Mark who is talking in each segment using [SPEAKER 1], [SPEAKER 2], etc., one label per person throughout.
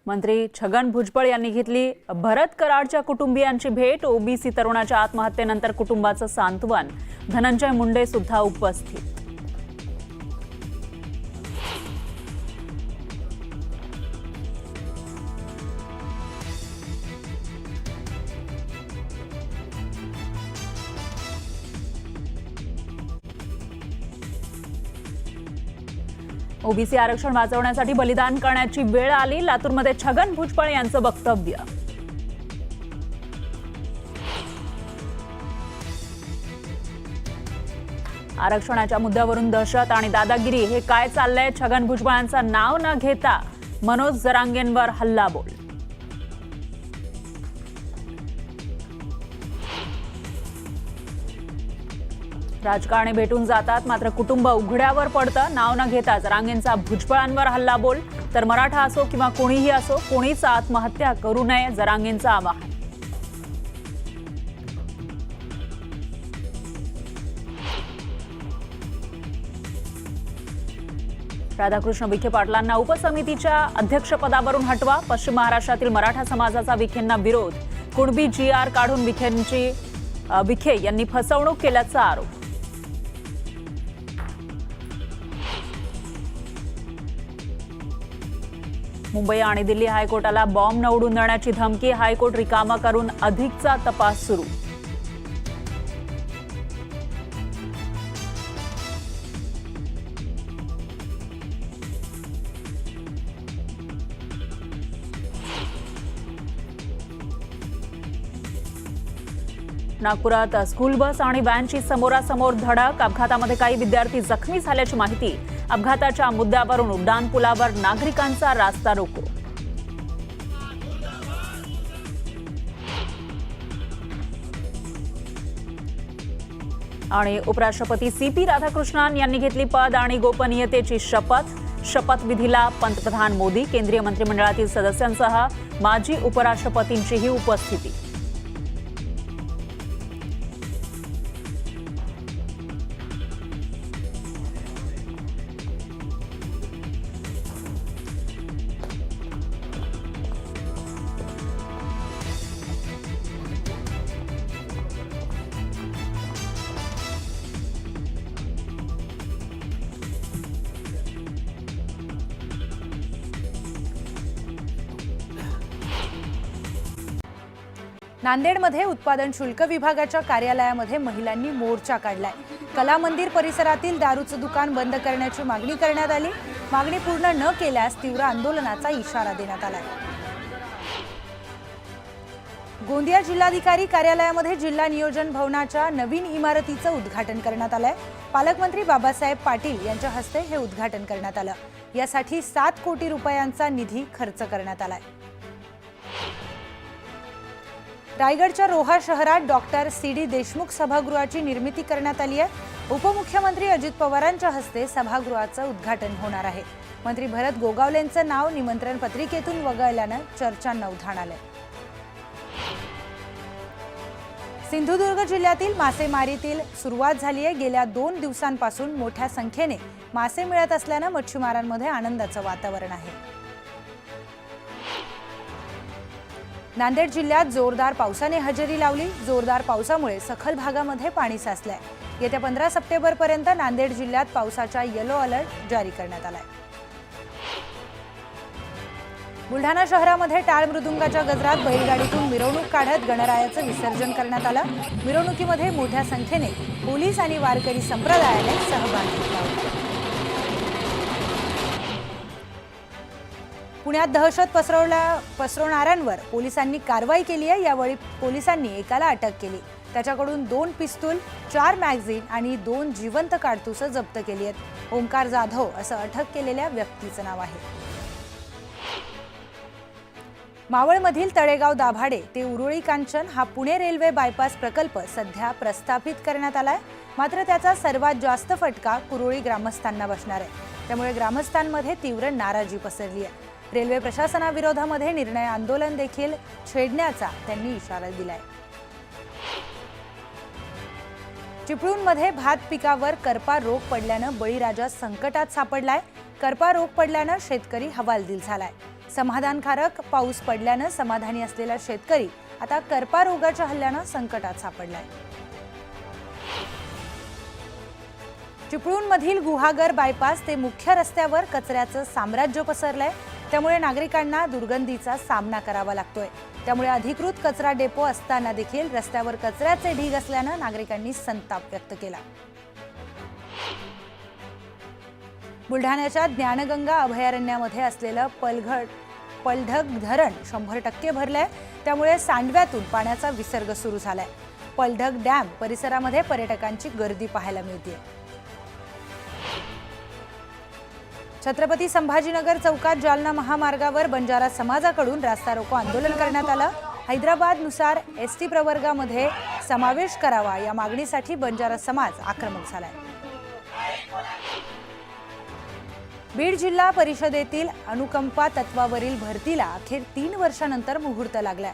[SPEAKER 1] मंत्री छगन भुजबळ यांनी घेतली भरत कराडच्या कुटुंबियांची भेट। ओबीसी तरुणाच्या आत्महत्येनंतर कुटुंबाचं सांत्वन। धनंजय मुंडे सुद्धा उपस्थित। ओबीसी आरक्षण वाचवण्यासाठी बलिदान करण्याची वेळ आली। लातूरमध्ये छगन भुजबळ यांचं वक्तव्य। आरक्षणाच्या मुद्द्यावरून दहशत आणि दादागिरी हे काय चाललंय? छगन भुजबळांचं नाव न घेता मनोज जरांगेंवर हल्लाबोल। राजकारणी भेटून जातात मात्र कुटुंब उघड्यावर पडतं। नाव न घेता जरांगेंचा भुजबळांवर हल्लाबोल। तर मराठा असो किंवा कोणीही असो, कोणीच आत्महत्या करू नये, जरांगेंचं आवाहन। राधाकृष्ण विखे पाटलांना उपसमितीच्या अध्यक्षपदावरून हटवा। पश्चिम महाराष्ट्रातील मराठा समाजाचा विखेंना विरोध। कुणबी GR काढून विखे यांनी फसवणूक केल्याचा आरोप। मुंबई आणि दिल्ली हायकोर्टाला बॉम्ब न उडून देण्याची धमकी। हायकोर्ट रिकामा करून अधिकचा तपास सुरू। नागपुरात स्कूल बस आणि व्हॅनची समोरासमोर धडक। अपघातामध्ये काही विद्यार्थी जखमी झाल्याची माहिती। अपघाताच्या मुद्द्यावरून उड्डाणपुलावर नागरिकांचा रास्ता रोको। आणि उपराष्ट्रपती CP राधाकृष्णन यांनी घेतली पद आणि गोपनीयतेची शपथ। शपथविधीला पंतप्रधान मोदी, केंद्रीय मंत्रिमंडळातील सदस्यांसह माजी उपराष्ट्रपतींचीही उपस्थिती।
[SPEAKER 2] नांदेडमध्ये उत्पादन शुल्क विभागाच्या कार्यालयामध्ये महिलांनी मोर्चा काढलाय। कला मंदिर परिसरातील दारूचं दुकान बंद करण्याची मागणी करण्यात आली। मागणी पूर्ण न केल्यास तीव्र आंदोलनाचा इशारा देण्यात आलाय। गोंदिया जिल्हाधिकारी कार्यालयामध्ये जिल्हा नियोजन भवनाच्या नवीन इमारतीचं उद्घाटन करण्यात आलंय। पालकमंत्री बाबासाहेब पाटील यांच्या हस्ते हे उद्घाटन करण्यात आलं। यासाठी 7 कोटी रुपयांचा निधी खर्च करण्यात आलाय। रायगडच्या रोहा शहरात डॉक्टर CD देशमुख सभागृहाची निर्मिती करण्यात आली आहे। उपमुख्यमंत्री अजित पवारांच्या हस्ते सभागृहाचं उद्घाटन होणार आहे। मंत्री भरत गोगावलेंचं नाव निमंत्रण पत्रिकेतून वगळल्यानं चर्चांना उधाण आलंय। सिंधुदुर्ग जिल्ह्यातील मासेमारीतील सुरुवात झाली आहे। गेल्या 2 दिवसांपासून मोठ्या संख्येने मासे मिळत असल्यानं मच्छीमारांमध्ये आनंदाचं वातावरण आहे। नांदेड जिल्ह्यात जोरदार पावसाने हजेरी लावली। जोरदार पावसामुळे सखल भागामध्ये पाणी साचलंय। येत्या 15 सप्टेंबरपर्यंत नांदेड जिल्ह्यात पावसाचा येलो अलर्ट जारी करण्यात आलाय। बुलढाणा शहरामध्ये टाळ मृदुंगाच्या गजरात बैलगाडीतून मिरवणूक काढत गणरायाचं विसर्जन करण्यात आलं। मिरवणुकीमध्ये मोठ्या संख्येने पोलीस आणि वारकरी संप्रदायाने सहभाग घेतला। पुण्यात दहशत पसरवणाऱ्यांवर पोलिसांनी कारवाई केली आहे। यावेळी पोलिसांनी एकाला अटक केली। त्याच्याकडून 2 पिस्तूल, 4 मॅगझीन आणि 2 जिवंत काडतुसं जप्त केली आहेत। ओंकार जाधव असं अटक केलेल्या व्यक्तीचं नाव आहे। मावळमधील तळेगाव दाभाडे ते उरुळी कांचन हा पुणे रेल्वे बायपास प्रकल्प सध्या प्रस्थापित करण्यात आलाय। मात्र त्याचा सर्वात जास्त फटका कुरुळी ग्रामस्थांना बसणार आहे। त्यामुळे ग्रामस्थांमध्ये तीव्र नाराजी पसरली आहे। रेल्वे प्रशासनाविरोधामध्ये निर्णय आंदोलन देखील छेडण्याचा त्यांनी इशारा दिलाय। चिपळूणमध्ये भात पिकावर करपा रोग पडल्यानं बळीराजा संकटात सापडलाय। करपा रोग पडल्यानं शेतकरी हवालदिल झालाय। समाधानकारक पाऊस पडल्यानं समाधानी असलेला शेतकरी आता करपा रोगाच्या हल्ल्यानं संकटात सापडलाय. चिपळूणमधील गुहागर बायपास ते मुख्य रस्त्यावर कचऱ्याचं साम्राज्य पसरलंय. त्यामुळे नागरिकांना दुर्गंधीचा सामना करावा लागतोय. त्यामुळे अधिकृत कचरा डेपो असताना देखील रस्त्यावर कचऱ्याचे ढीग असल्यानं नागरिकांनी संताप व्यक्त केला. बुलढाण्याच्या ज्ञानगंगा अभयारण्यामध्ये असलेलं पलढग धरण 100% भरलंय. त्यामुळे सांडव्यातून पाण्याचा विसर्ग सुरू झालाय. पलढग डॅम परिसरामध्ये पर्यटकांची गर्दी पाहायला मिळते. छत्रपती संभाजीनगर चौकात जालना महामार्गावर बंजारा समाजाकडून रास्ता रोको आंदोलन करण्यात आलं. हैदराबादनुसार एसटी प्रवर्गामध्ये समावेश करावा या मागणीसाठी बंजारा समाज आक्रमक झालाय. बीड जिल्हा परिषदेतील अनुकंपा तत्वावरील भरतीला अखेर 3 वर्षांनंतर मुहूर्त लागलाय.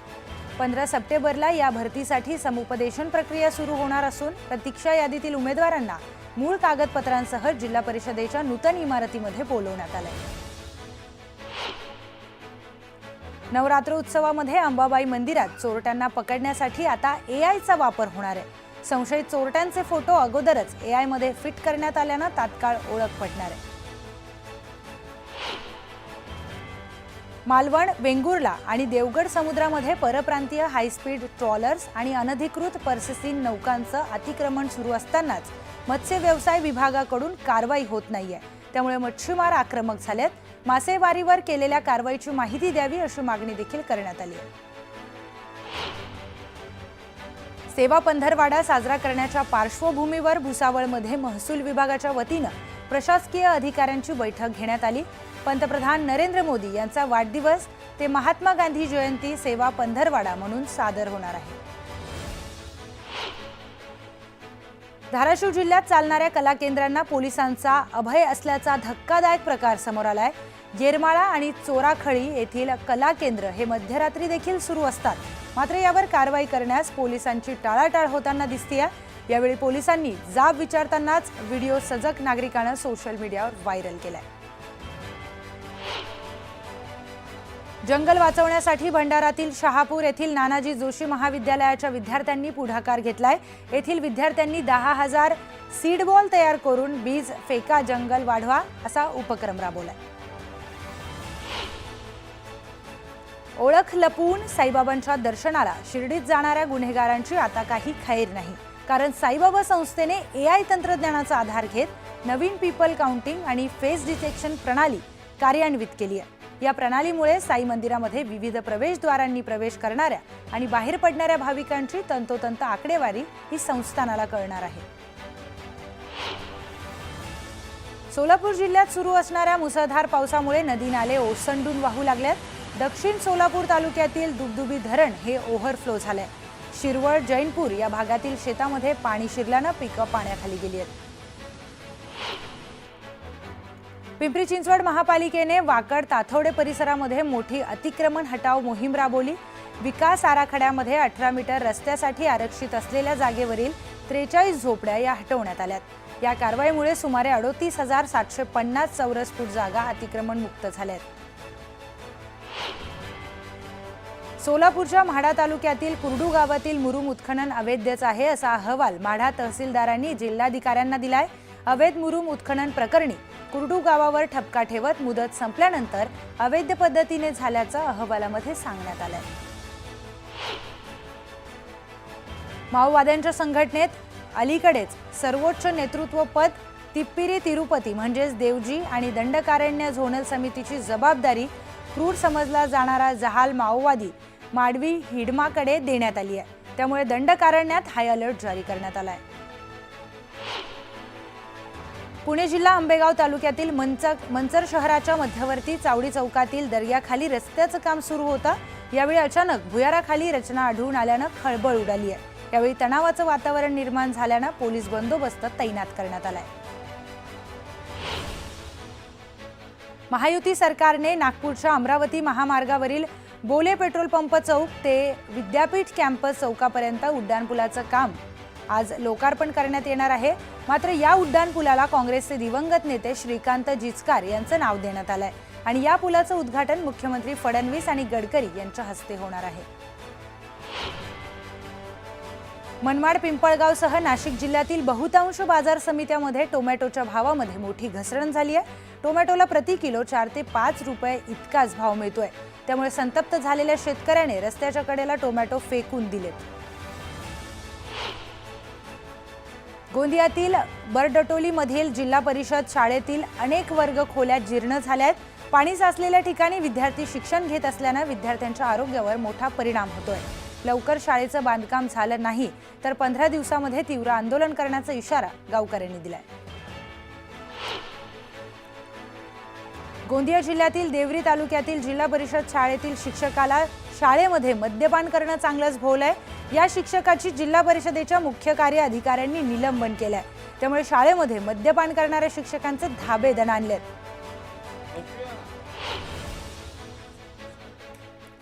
[SPEAKER 2] 15 सप्टेंबरला या भरतीसाठी समुपदेशन प्रक्रिया सुरू होणार असून प्रतीक्षा यादीतील उमेदवारांना मूळ कागदपत्रांसह जिल्हा परिषदेच्या नूतन इमारतीमध्ये बोलवण्यात आलंय. नवरात्र उत्सवामध्ये अंबाबाई मंदिरात चोरट्यांना पकडण्यासाठी आता एआयचा वापर होणार आहे. संशयित चोरट्यांचे फोटो अगोदरच एआय मध्ये फिट करण्यात आल्यानं तात्काळ ओळख पटणार आहे. मालवण, वेंगुर्ला आणि देवगड समुद्रामध्ये परप्रांतीय हायस्पीड ट्रॉलर्स आणि अनधिकृत पर्सिसिन नौकांचं अतिक्रमण सुरू असतानाच मत्स्य व्यवसाय विभागाकडून कारवाई होत नाहीये. त्यामुळे मच्छीमार आक्रमक झालेत. मासेमारीवर केलेल्या कारवाईची माहिती द्यावी अशी मागणी देखील करण्यात आली आहे. सेवा पंधरवाडा साजरा करण्याच्या पार्श्वभूमीवर भुसावळमध्ये महसूल विभागाच्या वतीनं प्रशासकीय अधिकाऱ्यांची बैठक घेण्यात आली. पंतप्रधान नरेंद्र मोदी यांचा वाढदिवस ते महात्मा गांधी जयंती सेवा पंधरवाडा म्हणून सादर होणार आहे. धाराशिव जिल्ह्यात चालणाऱ्या कला केंद्रांना पोलिसांचा अभय असल्याचा धक्कादायक प्रकार समोर आलाय. येरमाळा आणि चोराखळी येथील कला केंद्र हे मध्यरात्री देखील सुरू असतात. मात्र यावर कारवाई करण्यास पोलिसांची टाळाटाळ होताना दिसतेय. यावेळी पोलिसांनी जाब विचारतानाच व्हिडिओ सजग नागरिकांना सोशल मीडियावर व्हायरल केलाय. जंगल वाचवण्यासाठी भंडारातील शहापूर येथील नानाजी जोशी महाविद्यालयाच्या विद्यार्थ्यांनी पुढाकार घेतलाय. येथील विद्यार्थ्यांनी 10,000 सीड बॉल तयार करून बीज फेका जंगल वाढवा असा उपक्रम राबवलाय. ओळख लपवून साईबाबांच्या दर्शनाला शिर्डीत जाणाऱ्या गुन्हेगारांची आता काही खैर नाही. कारण साईबाबा संस्थेने एआय तंत्रज्ञानाचा आधार घेत नवीन पीपल काउंटिंग आणि फेस डिटेक्शन प्रणाली कार्यान्वित केली आहे. या प्रणालीमुळे साई मंदिरामध्ये विविध प्रवेशद्वारांनी प्रवेश करणाऱ्या आणि बाहेर पडणाऱ्या भाविकांची तंतोतंत आकडेवारी ही संस्थानाला कळणार आहे. सोलापूर जिल्ह्यात सुरू असणाऱ्या मुसळधार पावसामुळे नदी नाले ओसंडून वाहू लागल्यात. दक्षिण सोलापूर तालुक्यातील दुबदुबी धरण हे ओव्हरफ्लो झालंय. शिरवळ, जैनपूर या भागातील शेतामध्ये पाणी शिरल्यानं पिकं पाण्याखाली गेली आहेत. पिंपरी चिंचवड महापालिकेने वाकड ताथवडे परिसरामध्ये मोठी अतिक्रमण हटाव मोहीम राबवली. विकास आराखड्यामध्ये 18 मीटर रस्त्यासाठी आरक्षित असलेल्या जागेवरील 43 झोपड्या या हटवण्यात आल्यात. या कारवाईमुळे सुमारे 38,750 चौरस फूट जागा अतिक्रमण मुक्त झाल्यात. सोलापूरच्या म्हाडा तालुक्यातील कुर्डू गावातील मुरुम उत्खनन अवैधच आहे असा अहवाल म्हाडा तहसीलदारांनी जिल्हाधिकाऱ्यांना दिलाय. अवैध मुरुम उत्खनन प्रकरणी कुर्डू गावावर ठपका ठेवत मुदत संपल्यानंतर अवैध पद्धतीने झाल्याचं अहवालामध्ये सांगण्यात आलंय. माओवाद्यांच्या संघटनेत अलीकडेच सर्वोच्च नेतृत्व पद तिप्पिरी तिरुपती म्हणजेच देवजी आणि दंडकारण्य झोनल समितीची जबाबदारी क्रूर समजला जाणारा जहाल माओवादी माडवी हिडमाकडे देण्यात आली आहे. त्यामुळे दंडकारण्यात हाय अलर्ट जारी करण्यात आलाय. पुणे जिल्हा आंबेगाव तालुक्यातील मंचर शहराच्या मध्यवर्ती चावडी चौकातील दर्याखाली रस्त्याचं काम सुरू होतं. यावेळी अचानक भुयाराखाली रचना आढळून आल्यानं खळबळ उडाली आहे. यावेळी तणावाचं वातावरण निर्माण झाल्यानं पोलीस बंदोबस्त तैनात करण्यात आलाय. महायुती सरकारने नागपूरच्या अमरावती महामार्गावरील बोले पेट्रोल पंप चौक ते विद्यापीठ कॅम्पस चौकापर्यंत उड्डाणपुलाचं काम आज लोकार्पण करण्यात येणार आहे. मात्र या उड्डाणपुलाला काँग्रेसचे दिवंगत नेते श्रीकांत जिचकार यांचं नाव देण्यात आलंय. आणि या पुलाचं उद्घाटन मुख्यमंत्री फडणवीस आणि गडकरी यांच्या हस्ते होणार आहे। मनमाड, पिंपळगावसह नाशिक जिल्ह्यातील बहुतांश बाजार समित्यामध्ये टोमॅटोच्या भावामध्ये मोठी घसरण झाली आहे। टोमॅटोला प्रति किलो 4 ते 5 रुपये इतकाच भाव मिळतोय। त्यामुळे संतप्त झालेल्या शेतकऱ्याने रस्त्याच्या कडेला टोमॅटो फेकून दिलेत। गोंदियातील बरडटोलीमधील जिल्हा परिषद शाळेतील अनेक वर्ग खोल्या जीर्ण झाल्या आहेत। पाणी साचलेल्या ठिकाणी विद्यार्थी शिक्षण घेत असल्याने विद्यार्थ्यांच्या आरोग्यावर मोठा परिणाम होतोय। लवकर शाळेचं बांधकाम झालं नाही तर 15 दिवसांमध्ये तीव्र आंदोलन करण्याचा इशारा गावकऱ्यांनी दिलाय। गोंदिया जिल्ह्यातील देवरी तालुक्यातील जिल्हा परिषद शाळेतील शिक्षकाला शाळेमध्ये मद्यपान करणं चांगलंच भोवलंय। या शिक्षकाची जिल्हा परिषदेच्या मुख्य कार्य अधिकाऱ्यांनी निलंबन केलंय। त्यामुळे शाळेमध्ये मद्यपान करणाऱ्या शिक्षकांचे धाबे दणाणलेत।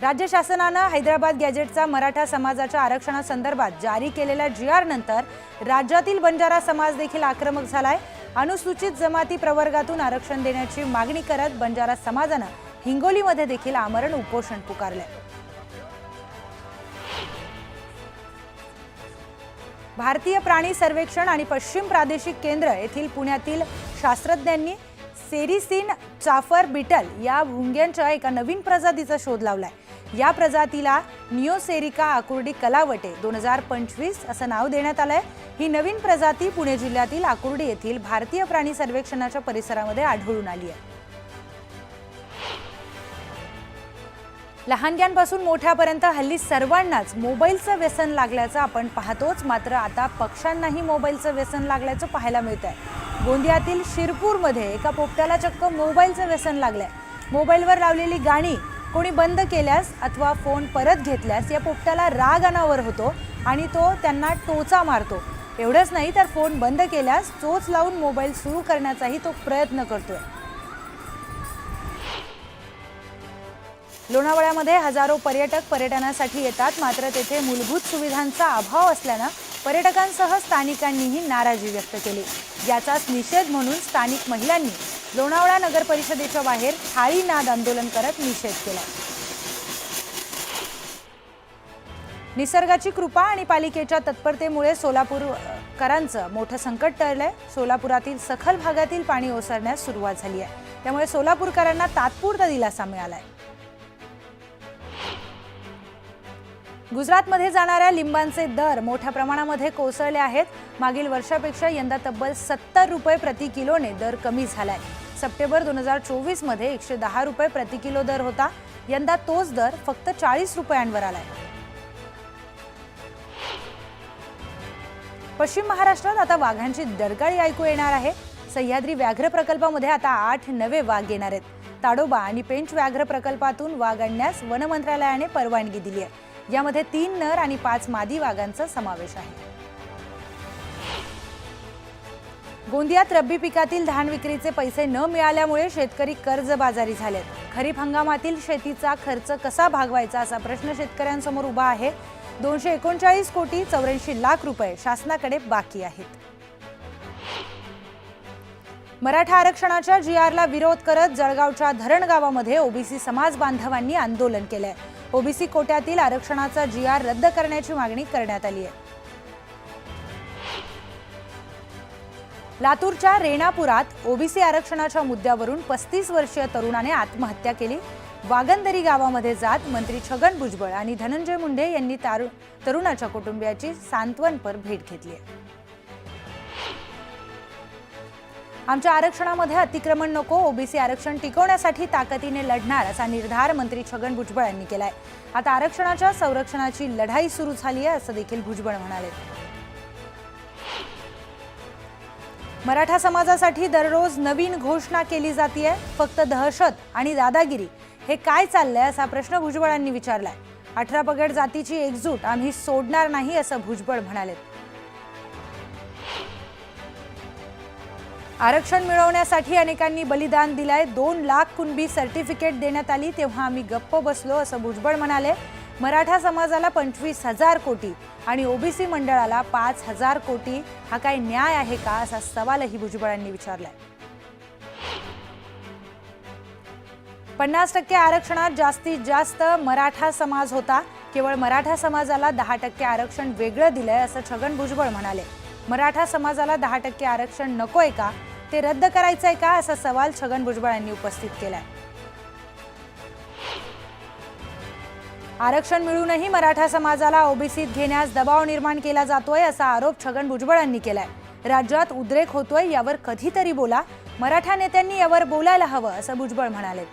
[SPEAKER 2] राज्य शासनानं हैदराबाद गॅजेटचा मराठा समाजाच्या आरक्षणासंदर्भात जारी केलेल्या GR नंतर राज्यातील बंजारा समाज देखील आक्रमक झालाय। अनुसूचित जमाती प्रवर्गातून आरक्षण देण्याची मागणी करत बंजारा समाजानं हिंगोलीमध्ये देखील आमरण उपोषण पुकारलंय। भारतीय प्राणी सर्वेक्षण आणि पश्चिम प्रादेशिक केंद्र येथील पुण्यातील शास्त्रज्ञांनी सेरिसिन चाफर बिटल या भुंग्यांच्या एका नवीन प्रजातीचा शोध लावलाय। या प्रजातीला निओसेरिका आकुर्डी कलावटे 2025 असं नाव देण्यात आलंय। ही नवीन प्रजाती पुणे जिल्ह्यातील आकुर्डी येथील भारतीय प्राणी सर्वेक्षणाच्या परिसरामध्ये आढळून आली आहे। लहानग्यांपासून मोठ्यापर्यंत हल्ली सर्वांनाच मोबाईलचं व्यसन लागल्याचं आपण पाहतोच। मात्र आता पक्ष्यांनाही मोबाईलचं व्यसन लागल्याचं पाहायला मिळतंय। गोंदियातील शिरपूरमध्ये एका पोपट्याला चक्क मोबाईलचं व्यसन लागलंय। मोबाईलवर लावलेली गाणी कोणी बंद केल्यास अथवा फोन परत घेतल्यास या पोपट्याला राग अनावर होतो आणि तो त्यांना टोचा मारतो। एवढंच नाही तर फोन बंद केल्यास चोच लावून मोबाईल सुरू करण्याचाही तो प्रयत्न करतोय। लोणावळ्यामध्ये हजारो पर्यटक पर्यटनासाठी येतात, मात्र तेथे मूलभूत सुविधांचा अभाव असल्याने पर्यटकांसह स्थानिकांनीही नाराजी व्यक्त केली। याचाच निषेध म्हणून स्थानिक महिलांनी लोणावळा नगर परिषदेच्या बाहेर थाळी नाद आंदोलन करत निषेध केला। निसर्गाची कृपा आणि पालिकेच्या तत्परतेमुळे सोलापूरकरांचं मोठं संकट टळलंय। सोलापुरातील सखल भागातील पाणी ओसरण्यास सुरुवात झाली आहे। त्यामुळे सोलापूरकरांना तात्पुरता दिलासा मिळालाय। गुजरातमध्ये जाणाऱ्या लिंबांचे दर मोठ्या प्रमाणामध्ये कोसळले आहेत। मागील वर्षापेक्षा यंदा तब्बल 70 रुपये प्रति किलोने दर कमी झालाय। सप्टेंबर 2024 मध्ये 110 रुपये प्रति किलो दर होता। यंदा तोच दर फक्त 40 रुपयांवर आलाय। पश्चिम महाराष्ट्रात आता वाघांची डरकाळी ऐकू येणार आहे। सह्याद्री व्याघ्र प्रकल्पामध्ये आता 8 नवे वाघ येणार आहेत। ताडोबा आणि पेंच व्याघ्र प्रकल्पातून वाघ आणण्यास वन मंत्रालयाने परवानगी दिली आहे। यामध्ये 3 नर आणि 5 मादी वाघांचा समावेश आहे। गोंदियात रब्बी पिकातील धान विक्रीचे पैसे न मिळाल्यामुळे शेतकरी कर्जबाजारी झालेत। खरीप हंगामातील शेतीचा खर्च कसा भागवायचा असा प्रश्न शेतकऱ्यांसमोर उभा आहे। 239 कोटी 84 लाख रुपये शासनाकडे बाकी आहेत। मराठा आरक्षणाच्या GRला विरोध करत जळगावच्या धरण गावामध्ये ओबीसी समाज बांधवांनी आंदोलन केलंय। ओबीसी कोट्यातील आरक्षणाचा GR रद्द करण्याची मागणी करण्यात आली आहे। लातूरच्या रेणापुरात ओबीसी आरक्षणाच्या मुद्द्यावरून 35 वर्षीय तरुणाने आत्महत्या केली। वागंदरी गावामध्ये जात मंत्री छगन भुजबळ आणि धनंजय मुंडे यांनी तरुणाच्या कुटुंबियाची सांत्वनपर भेट घेतली आहे। आमच्या आरक्षणामध्ये अतिक्रमण नको, ओबीसी आरक्षण टिकवण्यासाठी ताकदीने लढणार असा निर्धार मंत्री छगन भुजबळ यांनी केलाय। आता आरक्षणाच्या संरक्षणाची लढाई सुरू झाली आहे असं देखील भुजबळ म्हणाले। मराठा समाजासाठी दररोज नवीन घोषणा केली जाते। फक्त दहशत आणि दादागिरी हे काय चाललंय असा प्रश्न भुजबळांनी विचारलाय। 18 पगड जातीची एकजूट आम्ही सोडणार नाही असं भुजबळ म्हणाले। आरक्षण मिळवण्यासाठी अनेकांनी बलिदान दिलाय। 2 लाख कुणबी सर्टिफिकेट देण्यात आली तेव्हा आम्ही गप्प बसलो असं भुजबळ म्हणाले। मराठा समाजाला 25,000 कोटी आणि ओबीसी मंडळाला 5,000 कोटी हा काय न्याय आहे का, असा सवालही भुजबळांनी विचारलाय। 50% आरक्षणात जास्तीत जास्त मराठा समाज होता. केवळ मराठा समाजाला 10% आरक्षण वेगळं दिलंय असं छगन भुजबळ म्हणाले. मराठा समाजाला 10% आरक्षण नकोय का, ते रद्द करायचंय का, असा सवाल छगन भुजबळ यांनी उपस्थित केलाय. आरक्षण मिळूनही मराठा समाजाला ओबीसीत घेण्यास दबाव निर्माण केला जातोय असा आरोप छगन भुजबळ यांनी केलाय. राज्यात उद्रेक होतोय, यावर कधीतरी बोला. मराठा नेत्यांनी यावर बोलायला हवं असं भुजबळ म्हणाले.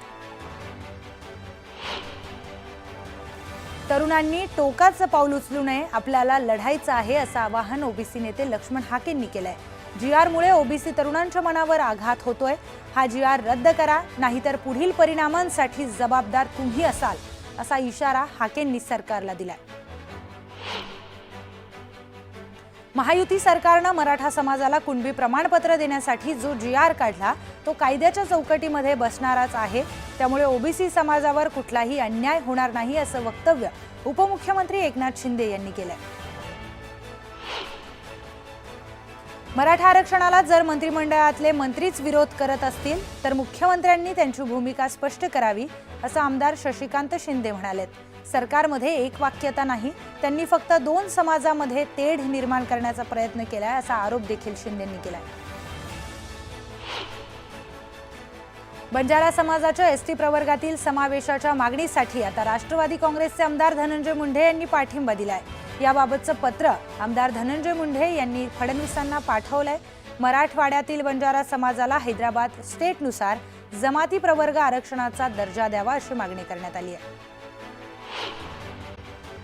[SPEAKER 2] तरुणांनी टोकाचं पाऊल उचलू नये, आपल्याला लढायचं आहे असं आवाहन ओबीसी नेते लक्ष्मण हाकेंनी केलंय. जीआरमुळे ओबीसी तरुणांच्या मनावर आघात होतोय. हा जीआर रद्द करा, नाहीतर पुढील परिणामांसाठी जबाबदार तुम्ही असाल असा इशारा हाकेंनी सरकारला दिलाय. महायुती सरकारनं मराठा समाजाला कुणबी प्रमाणपत्र देण्यासाठी जो जीआर काढला तो कायद्याच्या चौकटीमध्ये बसणाराच आहे. त्यामुळे ओबीसी समाजावर कुठलाही अन्याय होणार नाही असं वक्तव्य उपमुख्यमंत्री एकनाथ शिंदे यांनी केलंय. मराठा आरक्षणाला जर मंत्रिमंडळातले मंत्रीच विरोध करत असतील तर मुख्यमंत्र्यांनी त्यांची भूमिका स्पष्ट करावी असं आमदार शशिकांत शिंदे म्हणालेत. सरकारमध्ये एकवाक्यता नाही, त्यांनी फक्त 2 समाजामध्ये तेढ निर्माण करण्याचा प्रयत्न केलाय असा आरोप देखील शिंदेंनी केलाय. बंजारा समाजाच्या एसटी प्रवर्गातील समावेशाच्या मागणीसाठी आता राष्ट्रवादी काँग्रेसचे आमदार धनंजय मुंडे यांनी पाठिंबा दिलाय. याबाबतचं पत्र आमदार धनंजय मुंडे यांनी फडणवीसांना पाठवलंय. मराठवाड्यातील बंजारा समाजाला हैदराबाद स्टेटनुसार जमाती प्रवर्ग आरक्षणाचा दर्जा द्यावा अशी मागणी करण्यात आली आहे.